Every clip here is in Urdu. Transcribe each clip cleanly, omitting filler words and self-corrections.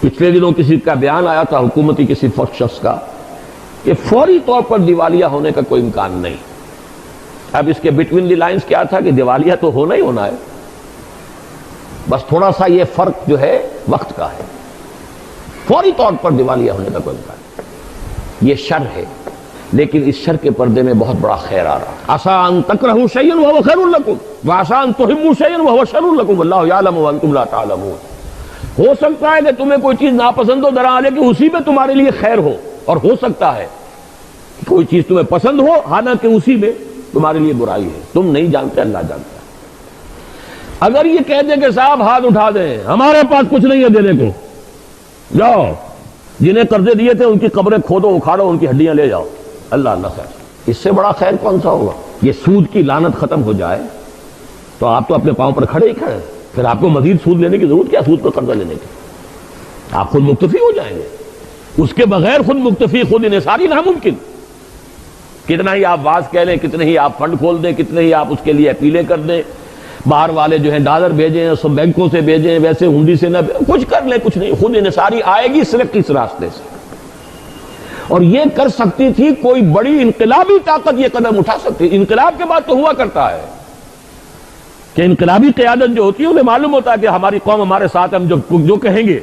پچھلے دنوں کسی کا بیان آیا تھا حکومتی کسی شخص کا کہ فوری طور پر دیوالیہ ہونے کا کوئی امکان نہیں. اب اس کے بٹوین دی لائنز کیا تھا کہ دیوالیہ تو ہونا ہی ہونا ہے، بس تھوڑا سا یہ فرق جو ہے وقت کا ہے. فوری طور پر دیوالیہ ہونے کا کوئی امکان نہیں. یہ شر ہے، لیکن اس شر کے پردے میں بہت بڑا خیر آ رہا. عسیٰ ان تکرہوا شیئا وہو خیر لکم وعسیٰ ان تحبوا شیئا وہو شر لکم واللہ یعلم وانتم لا تعلمون. ہو سکتا ہے کہ تمہیں کوئی چیز ناپسند ہو درحالے کہ اسی میں تمہارے لیے خیر ہو، اور ہو سکتا ہے کوئی چیز تمہیں پسند ہو حالانکہ اسی میں تمہارے لیے برائی ہے. تم نہیں جانتے، اللہ جانتا ہے. اگر یہ کہہ دیں کہ صاحب ہاتھ اٹھا دیں، ہمارے پاس کچھ نہیں ہے دینے کو، جاؤ جنہیں قرضے دیے تھے ان کی قبریں کھودو، اکھاڑو، ان کی ہڈیاں لے جاؤ، اللہ اللہ خیر. اس سے بڑا خیر کون سا ہوگا؟ یہ سود کی لعنت ختم ہو جائے تو آپ تو اپنے پاؤں پر کھڑے ہی کھڑے، پھر آپ کو مزید سود لینے کی ضرورت کیا؟ سود پر قرضہ لینے کی آپ خود مکتفی ہو جائیں گے. اس کے بغیر خود مکتفی، خود انحصاری ناممکن. کتنا ہی آپ واز کہہ لیں، کتنے ہی آپ فنڈ کھول دیں، کتنے ہی آپ اس کے لیے اپیلیں کر دیں، باہر والے جو ہیں ڈالر بھیجیں، سب بینکوں سے بھیجیں، ویسے ہنڈی سے نہ کچھ کر لیں، کچھ نہیں. خود انحصاری آئے گی صرف اس راستے سے. اور یہ کر سکتی تھی کوئی بڑی انقلابی طاقت، یہ قدم اٹھا سکتی. انقلاب کے بعد تو ہوا کرتا ہے کہ انقلابی قیادت جو ہوتی ہے انہیں معلوم ہوتا ہے کہ ہماری قوم ہمارے ساتھ، ہم جو کہیں گے،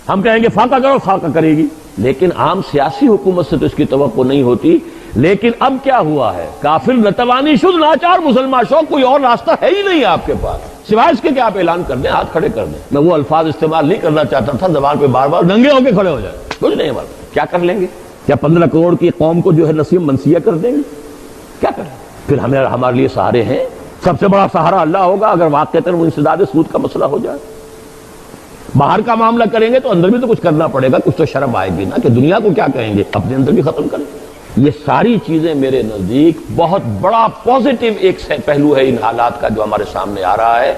ہم کہیں گے فاقہ کرو، فاقہ کرے گی. لیکن عام سیاسی حکومت سے تو اس کی توقع نہیں ہوتی. لیکن اب کیا ہوا ہے؟ کافر نتوانی شد ناچار مسلمان شو، کوئی اور راستہ ہے ہی نہیں آپ کے پاس سوائے اس کے کہ آپ اعلان کر دیں، ہاتھ کھڑے کر دیں. میں وہ الفاظ استعمال نہیں کرنا چاہتا تھا، زبان پہ بار بار ننگے ہو کے کھڑے ہو جائیں. کچھ نہیں ہمارا. کیا کر لیں گے؟ کیا 15 کروڑ کی قوم کو جو ہے نصیب منسیہ کر دیں گے؟ کیا کریں؟ پھر ہمارے لیے سہارے ہیں. سب سے بڑا سہارا اللہ ہوگا اگر واقعتاً وہ انسداد سود کا مسئلہ ہو جائے. باہر کا معاملہ کریں گے تو اندر بھی تو کچھ کرنا پڑے گا. کچھ تو شرم آئے گی نا کہ دنیا کو کیا کہیں گے، اپنے اندر بھی ختم کریں. یہ ساری چیزیں میرے نزدیک بہت بڑا پازیٹیو ایک پہلو ہے ان حالات کا جو ہمارے سامنے آ رہا ہے.